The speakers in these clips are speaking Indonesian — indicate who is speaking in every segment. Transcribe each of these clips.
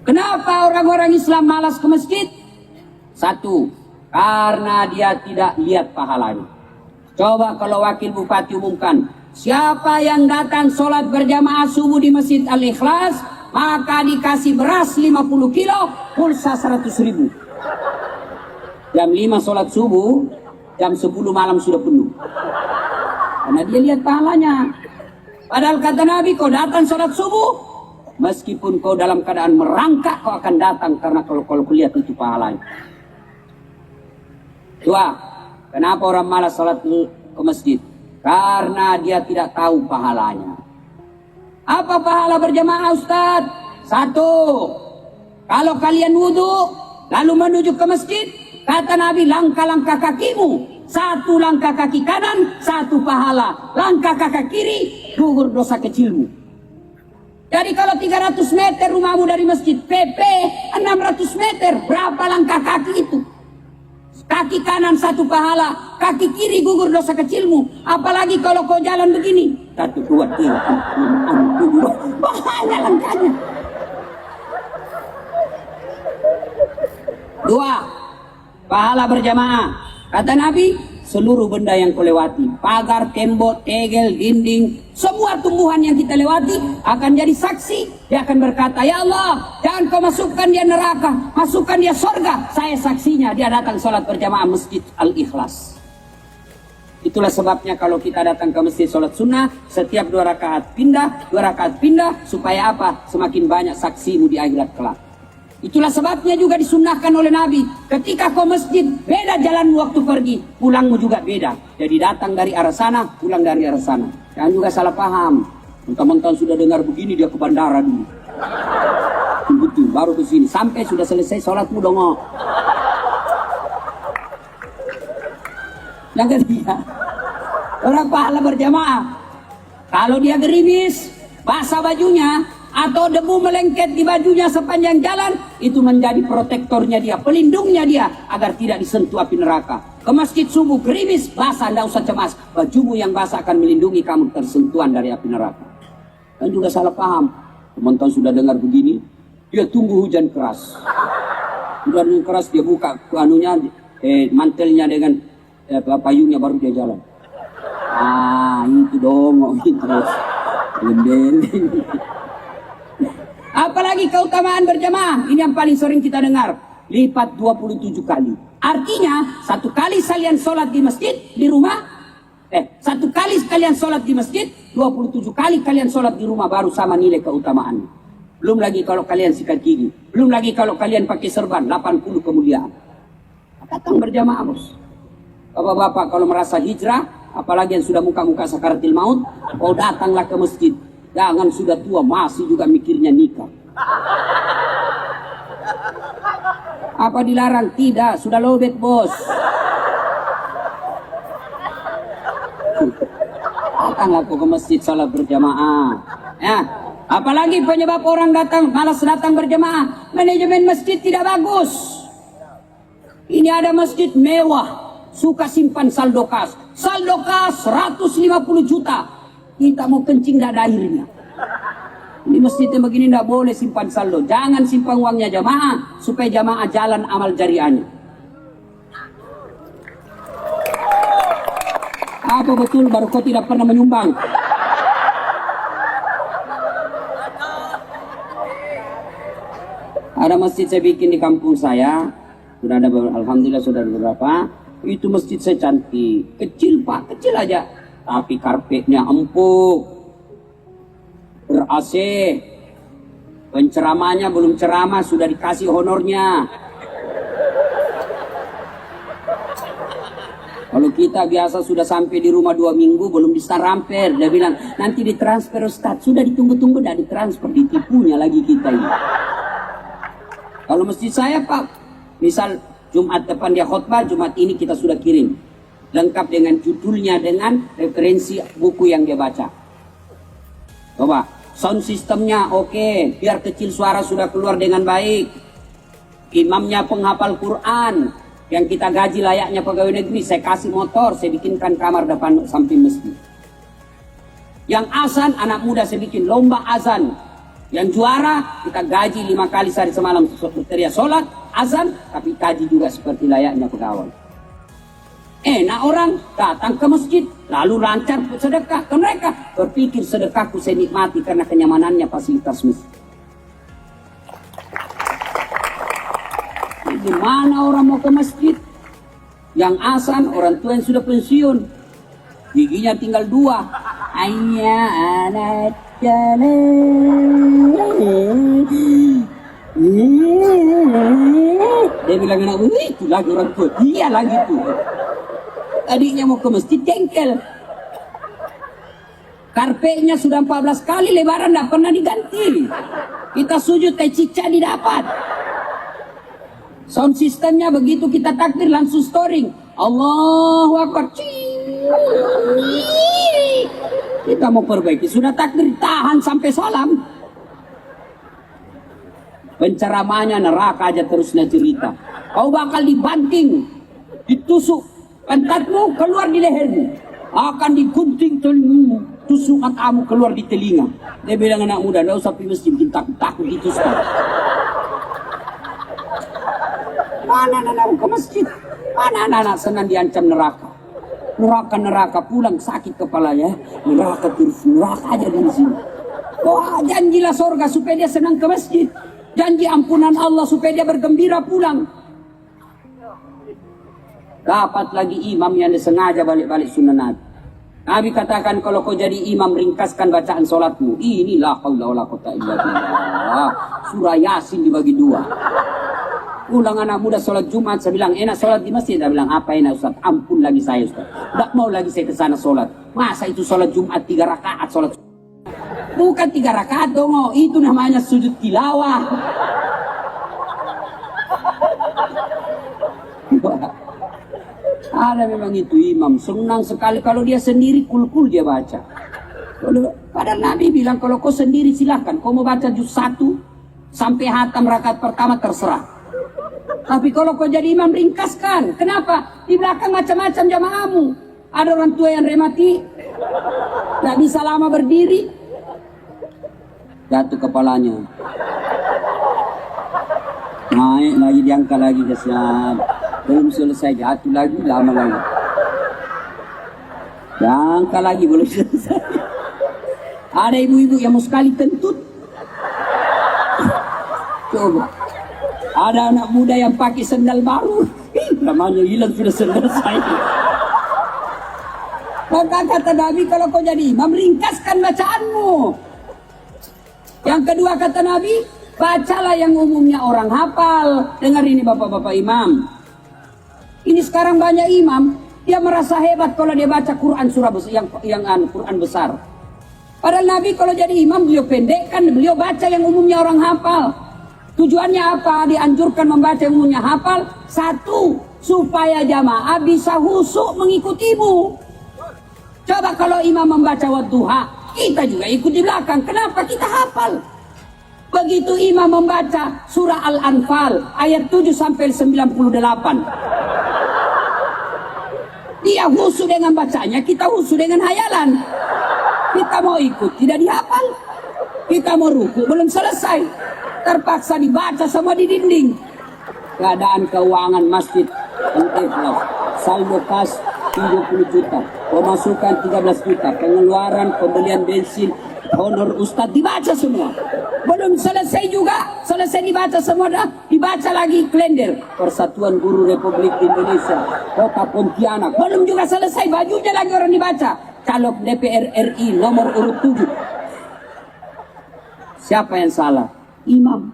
Speaker 1: Kenapa orang-orang Islam malas ke masjid? Satu, karena dia tidak lihat pahalanya. Coba kalau wakil bupati umumkan, siapa yang datang sholat berjamaah subuh di Masjid Al-Ikhlas, maka dikasih beras 50 kilo, pulsa 100.000. Jam 5 sholat subuh, jam 10 malam sudah penuh. Karena dia lihat pahalanya. Padahal kata Nabi, kau datang sholat subuh, meskipun kau dalam keadaan merangkak, kau akan datang karena kalau kau lihat itu pahalanya. Dua, kenapa orang malas sholat ke masjid? Karena dia tidak tahu pahalanya. Apa pahala berjamaah Ustaz? Satu, kalau kalian wudhu lalu menuju ke masjid, kata Nabi, langkah-langkah kakimu, satu langkah kaki kanan, satu pahala. Langkah kaki kiri, gugur dosa kecilmu. Jadi kalau 300 meter rumahmu dari masjid, PP 600 meter, berapa langkah kaki itu? Kaki kanan satu pahala, kaki kiri gugur dosa kecilmu. Apalagi kalau kau jalan begini, 1, 2, 3, 4, 5, 6, 7, banyak langkahnya. Dua, pahala berjamaah. Kata Nabi, seluruh benda yang kau lewati, pagar, tembok, tegel, dinding, semua tumbuhan yang kita lewati akan jadi saksi. Dia akan berkata, ya Allah, jangan kau masukkan dia neraka, masukkan dia surga. Saya saksinya, dia datang sholat berjamaah Masjid Al-Ikhlas. Itulah sebabnya kalau kita datang ke masjid sholat sunnah, setiap 2 rakaat pindah, supaya apa? Semakin banyak saksimu di akhirat kelak. Itulah sebabnya juga disunnahkan oleh Nabi, ketika kau masjid, beda jalanmu waktu pergi, pulangmu juga beda. Jadi datang dari arah sana, pulang dari arah sana. Jangan juga salah paham. Mentang-mentang sudah dengar begini, dia ke bandara dulu. Betul, baru ke sini. Sampai sudah selesai sholatmu dong. Yang ketiga, orang pahala berjamaah. Kalau dia gerimis, basah bajunya, atau debu melengket di bajunya sepanjang jalan, itu menjadi protektornya dia, pelindungnya dia, agar tidak disentuh api neraka. Ke masjid subuh, gerimis, basah, tidak usah cemas. Bajumu yang basah akan melindungi kamu tersentuhan dari api neraka. Dan juga salah paham. Teman-teman sudah dengar begini, dia tunggu hujan keras. Hujan keras, dia buka mantelnya dengan payungnya, baru dia jalan. Itu dong, itu terus. Apalagi keutamaan berjamaah, ini yang paling sering kita dengar, lipat 27 kali. Artinya, 1 kali kalian sholat di masjid, di rumah, 1 kali kalian sholat di masjid, 27 kali kalian sholat di rumah, baru sama nilai keutamaan. Belum lagi kalau kalian sikat gigi, belum lagi kalau kalian pakai serban, 80 kemuliaan. Datang berjamaah, bos. Bapak-bapak kalau merasa hijrah, apalagi yang sudah muka-muka sakaratil maut, kau datanglah ke masjid. Jangan sudah tua masih juga mikirnya nikah. Apa dilarang? Tidak, sudah lobet bos. Datanglah ke masjid salat berjamaah. Ya, apalagi penyebab orang malas datang berjamaah, manajemen masjid tidak bagus. Ini ada masjid mewah, suka simpan saldo kas. Saldo kas 150 juta. Kita mau kencing tidak ada airnya. Ini masjidnya begini tidak boleh simpan saldo. Jangan simpan uangnya jamaah, supaya jamaah jalan amal jariahnya. Apa betul baru kau tidak pernah menyumbang? Ada masjid saya bikin di kampung saya. Sudah ada, alhamdulillah sudah ada beberapa. Itu masjid saya cantik. Kecil pak, kecil aja. Tapi karpetnya empuk, ber-AC, penceramahnya belum ceramah sudah dikasih honornya. Kalau kita biasa sudah sampai di rumah 2 minggu belum bisa ramper, dia bilang nanti ditransfer Ustaz, sudah ditunggu-tunggu tidak ditransfer, ditipunya lagi kita ini. Kalau masjid saya pak, misal Jumat depan dia khutbah, Jumat ini kita sudah kirim. Lengkap dengan judulnya, dengan referensi buku yang dia baca. Coba, sound sistemnya oke, biar kecil suara sudah keluar dengan baik. Imamnya penghafal Quran, yang kita gaji layaknya pegawai negeri, saya kasih motor, saya bikinkan kamar depan samping masjid. Yang azan, anak muda saya bikin lomba azan. Yang juara kita gaji 5 kali sehari semalam teriak sholat, azan, tapi kaji juga seperti layaknya pegawai. Nah orang datang ke masjid, lalu lancar sedekah ke mereka. Berpikir sedekahku saya nikmati karena kenyamanannya fasilitas masjid. Gimana orang mau ke masjid? Yang azan orang tua yang sudah pensiun, giginya tinggal 2. Ayya anak jalan. Dia bilang anak, itu lagi orang tua. Dia lagi tuh. Adiknya mau ke masjid jengkel. Karpetnya sudah 14 kali lebaran tidak pernah diganti. Kita sujud teh cica didapat. Sound systemnya begitu kita takbir langsung storing. Allahu Akbar. Kita mau perbaiki. Sudah takbir tahan sampai salam. Penceramahnya neraka aja terusnya cerita. Kau bakal dibanting, ditusuk. Pantatmu keluar di lehermu, akan digunting telingamu, tusuk matamu keluar di telinga. Dia bilang anak muda, tidak usah pergi masjid, takut itu sekarang. Mana anak ke masjid? Mana anak senang diancam neraka? Neraka pulang sakit kepalanya. Neraka terus neraka aja di sini. Wah, janjilah sorga supaya dia senang ke masjid. Janji ampunan Allah supaya dia bergembira pulang. Dapat lagi imam yang disengaja balik-balik sunnah Nabi. Nabi katakan kalau kau jadi imam ringkaskan bacaan solatmu. Inilah qaula wala quwwata illa billah. Surah Yasin dibagi 2. Pulang anak muda solat Jumat, saya bilang enak solat di masjid. Dia bilang apa enak Ustaz? Ampun lagi saya Ustaz. Tak mau lagi saya ke sana solat. Masa itu solat Jumat 3 rakaat solat. Bukan 3 rakaat dong, itu namanya sujud tilawah. Ada memang itu imam senang sekali kalau dia sendiri kul-kul dia baca. Padahal Nabi bilang kalau kau sendiri silahkan, kau mau baca juz 1 sampai hatam rakaat pertama terserah. Tapi kalau kau jadi imam ringkaskan. Kenapa? Di belakang macam-macam jamaahmu. Ada orang tua yang remati, tak bisa lama berdiri, jatuh kepalanya. Naik lagi, diangkat lagi, kasihan. Belum selesai, jatuh lagi, lama lagi. Diangkat lagi, belum selesai. Ada ibu-ibu yang mau sekali kentut. Coba. Ada anak muda yang pakai sendal baru. Namanya hilang sudah selesai. Maka kata Nabi, kalau kau jadi imam, ringkaskan bacaanmu. Yang kedua kata Nabi, bacalah yang umumnya orang hafal. Dengar ini bapak-bapak imam. Ini sekarang banyak imam, dia merasa hebat kalau dia baca Quran surah besar, yang Quran besar. Padahal Nabi kalau jadi imam, beliau pendekkan, beliau baca yang umumnya orang hafal. Tujuannya apa? Dianjurkan membaca yang umumnya hafal. 1, supaya jamaah bisa husuk mengikutimu. Coba kalau imam membaca wadduha, kita juga ikut di belakang. Kenapa? Kita hafal. Begitu imam membaca surah Al-Anfal ayat 7 sampai 98. Dia husu dengan bacanya, kita husu dengan hayalan. Kita mau ikut, tidak dihafal. Kita mau ruku, belum selesai. Terpaksa dibaca semua di dinding. Keadaan keuangan masjid ikhlas. Saldo kas 70 juta. Pemasukan 13 juta. Pengeluaran pembelian bensin, honor ustadz dibaca semua. Belum selesai juga, selesai dibaca semua dah, dibaca lagi kalender Persatuan Guru Republik Indonesia Kota Pontianak. Belum juga selesai, bajunya lagi orang dibaca. Caleg DPR RI nomor urut 7. Siapa yang salah? Imam.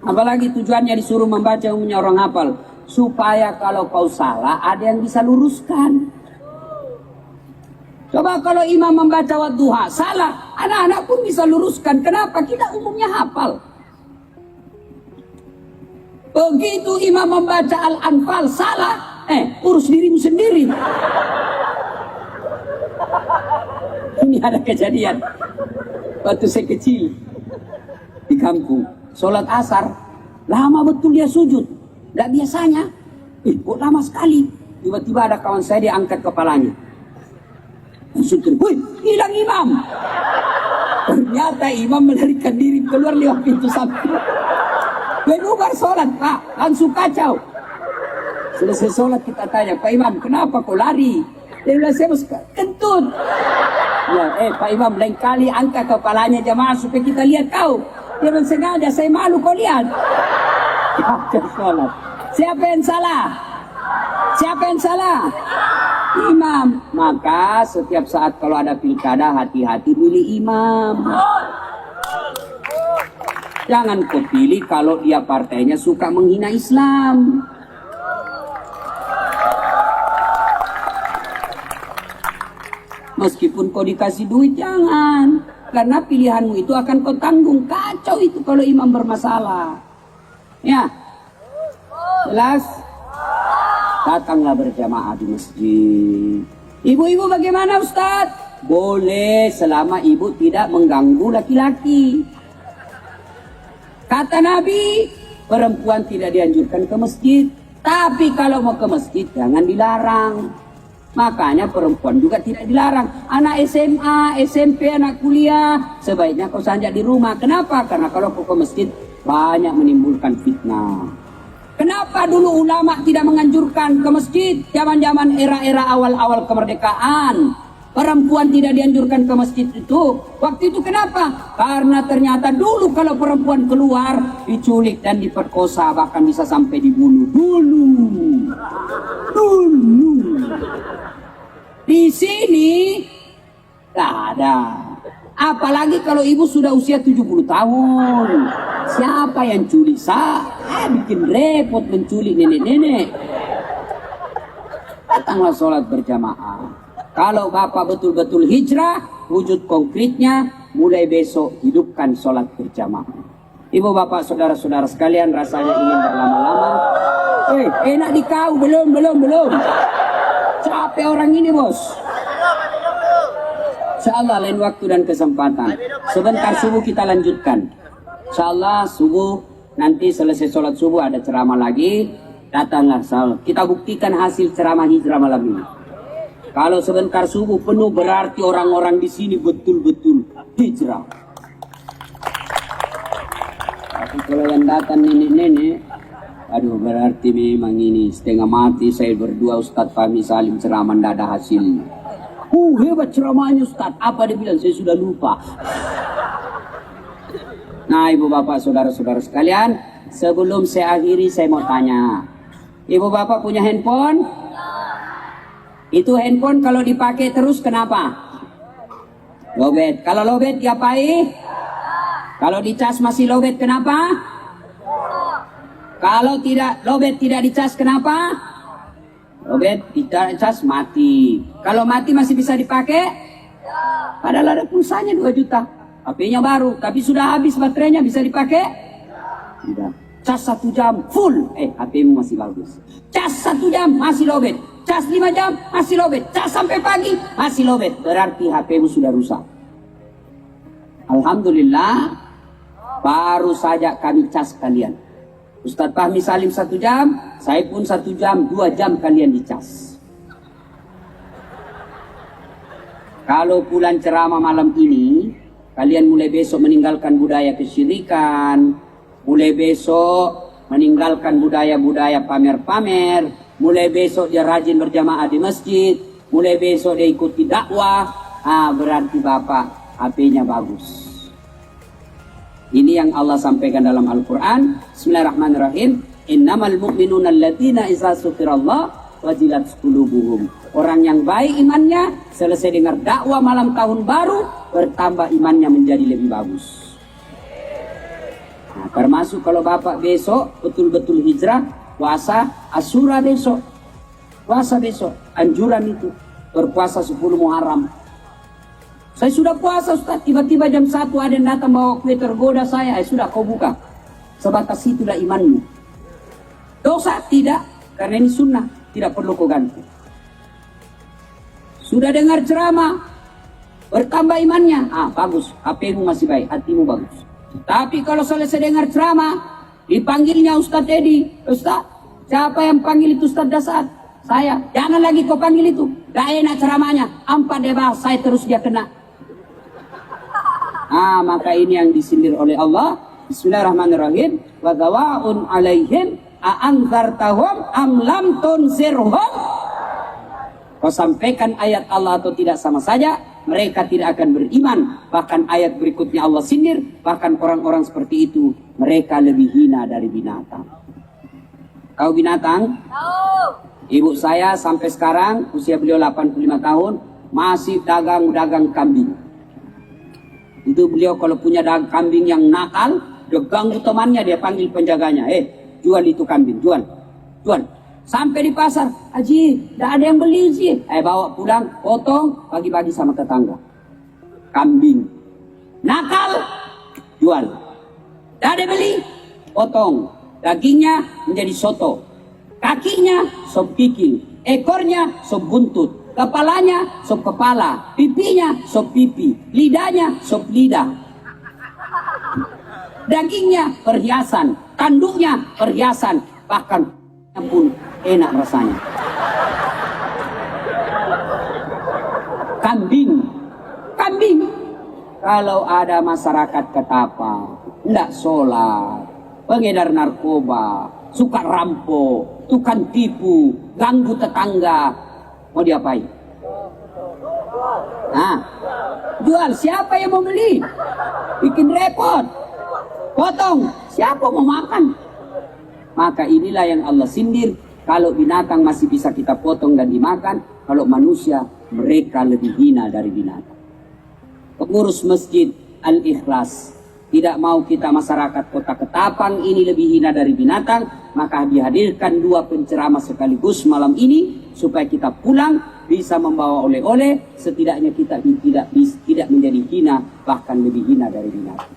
Speaker 1: Apalagi tujuannya disuruh membaca umumnya orang hafal, supaya kalau kau salah ada yang bisa luruskan. Coba kalau imam membaca wadduha salah, anak-anak pun bisa luruskan. Kenapa? Kita umumnya hafal. Begitu imam membaca Al-Anfal salah, urus dirimu sendiri. Ini ada kejadian. Waktu saya kecil di kampung, sholat asar, lama betul dia sujud. Tidak biasanya, kok lama sekali. Tiba-tiba ada kawan saya, dia angkat kepalanya. Langsung wih, hilang imam. Ternyata imam melarikan diri keluar lewat pintu samping. Bubar sholat, Pak, langsung kacau. Selesai sholat kita tanya, Pak Imam, kenapa kau lari? Dia bilang, saya kentut. Ya, Pak Imam, lain kali angkat kepalanya jamaah supaya kita lihat kau. Dia bilang, sengaja, saya malu kau lihat. Kacau sholat. Siapa yang salah? Siapa yang salah? Imam. Maka setiap saat kalau ada pilkada, hati-hati milih imam. Jangan kau pilih kalau dia partainya suka menghina Islam. Meskipun kau dikasih duit, jangan. Karena pilihanmu itu akan kau tanggung. Kacau itu kalau imam bermasalah. Ya. Jelas? Datanglah berjamaah di masjid. Ibu-ibu bagaimana Ustaz? Boleh selama ibu tidak mengganggu laki-laki. Kata Nabi, perempuan tidak dianjurkan ke masjid. Tapi kalau mau ke masjid, jangan dilarang. Makanya perempuan juga tidak dilarang. Anak SMA, SMP, anak kuliah, sebaiknya kau sanjak di rumah. Kenapa? Karena kalau kau ke masjid, banyak menimbulkan fitnah. Kenapa dulu ulama tidak menganjurkan ke masjid? Zaman-zaman era-era awal-awal kemerdekaan. Perempuan tidak dianjurkan ke masjid itu. Waktu itu kenapa? Karena ternyata dulu kalau perempuan keluar, diculik dan diperkosa, bahkan bisa sampai dibunuh. Dulu. Di sini tak ada. Apalagi kalau ibu sudah usia 70 tahun. Siapa yang culik? Saya bikin repot menculik nenek-nenek. Datanglah sholat berjamaah. Kalau bapak betul-betul hijrah, wujud konkretnya, mulai besok hidupkan sholat berjamaah. Ibu bapak saudara-saudara sekalian, rasanya ingin berlama-lama. Enak di kau, belum. Capek orang ini bos. InsyaAllah lain waktu dan kesempatan. Sebentar subuh kita lanjutkan. InsyaAllah subuh, nanti selesai sholat subuh ada ceramah lagi. Datanglah kita buktikan hasil ceramah hijrah malam ini. Kalau sebentar subuh penuh berarti orang-orang di sini betul-betul hijrah. Tapi kalau yang datang nenek-nenek, aduh berarti memang ini setengah mati saya berdua Ustadz Fahmi Salim ceramah tidak ada hasilnya. Hebat ceramahnya Ustadz. Apa dia bilang? Saya sudah lupa. Nah ibu bapak saudara-saudara sekalian, sebelum saya akhiri saya mau tanya. Ibu bapak punya handphone? Itu handphone kalau dipakai terus kenapa? Lowbat. Kalau lowbat diapain? Kalau dicas masih lowbat kenapa? Kalau tidak lowbat tidak dicas kenapa? Lowbat tidak dicas mati. Kalau mati masih bisa dipakai? Padahal ada pulsanya 2 juta. HP-nya baru, tapi sudah habis baterainya, bisa dipakai? Tidak. Cas 1 jam full, HP-mu masih bagus. Cas 1 jam masih lowbat. Cas 5 jam masih lowbat. Cas sampai pagi masih lowbat. Berarti HP-mu sudah rusak. Alhamdulillah, baru saja kami cas kalian. Ustadz Fahmi Salim 1 jam, saya pun 1 jam, 2 jam kalian dicas. Kalau bulan ceramah malam ini, kalian mulai besok meninggalkan budaya kesyirikan, mulai besok meninggalkan budaya-budaya pamer-pamer, mulai besok dia rajin berjamaah di masjid, mulai besok dia ikuti dakwah, berarti bapak HP-nya bagus. Ini yang Allah sampaikan dalam Al-Quran. Bismillahirrahmanirrahim. Innamal mu'minuna alladzina iza dzukirallah wajilat qulubuhum. Orang yang baik imannya, selesai dengar dakwah malam tahun baru, bertambah imannya menjadi lebih bagus. Nah, termasuk kalau bapak besok betul-betul hijrah, puasa Asyura besok. Puasa besok, anjuran itu. Berpuasa 10 Muharram. Saya sudah puasa Ustaz, tiba-tiba jam 1 ada yang datang bawa kue tergoda saya. Sudah kau buka. Sebatas itulah imanmu. Dosa? Tidak. Karena ini sunnah. Tidak perlu kau ganti. Sudah dengar ceramah. Bertambah imannya. Bagus. HP-mu masih baik. Hatimu bagus. Tapi kalau selesai dengar ceramah, dipanggilnya Ustaz Edi. Ustaz, siapa yang panggil itu Ustaz Dasar? Saya, jangan lagi kau panggil itu. Gak enak ceramahnya. 4 dia bahas, saya terus dia kena. Maka ini yang disindir oleh Allah. Bismillahirrahmanirrahim. Wa dhawaun alaihim a'anzartahum am lam tunzirhum. Kau sampaikan ayat Allah atau tidak sama saja, mereka tidak akan beriman. Bahkan ayat berikutnya Allah sindir, bahkan orang-orang seperti itu mereka lebih hina dari binatang. Kau binatang? Ibu saya sampai sekarang usia beliau 85 tahun masih dagang kambing. Itu beliau kalau punya kambing yang nakal, dia ganggu temannya, dia panggil penjaganya, jual itu kambing, jual. Sampai di pasar, Haji, tidak ada yang beli sih. Bawa pulang, potong, bagi-bagi sama tetangga. Kambing. Nakal, jual. Tidak ada yang beli, potong. Dagingnya menjadi soto. Kakinya sop kikil. Ekornya sop buntut. Kepalanya sop kepala. Pipinya sop pipi. Lidahnya sop lidah. Dagingnya perhiasan. Kandungnya perhiasan. Bahkan pun enak rasanya. Kambing. Kalau ada masyarakat Ketapang tidak sholat, pengedar narkoba, suka rampok, tukang tipu, ganggu tetangga, mau diapain? Jual, siapa yang mau beli? Bikin repot. Potong, siapa mau makan? Maka inilah yang Allah sindir. Kalau binatang masih bisa kita potong dan dimakan, kalau manusia mereka lebih hina dari binatang. Pengurus Masjid Al-Ikhlas tidak mau kita masyarakat Kota Ketapang ini lebih hina dari binatang, maka dihadirkan 2 penceramah sekaligus malam ini supaya kita pulang bisa membawa oleh-oleh, setidaknya kita tidak menjadi hina, bahkan lebih hina dari binatang.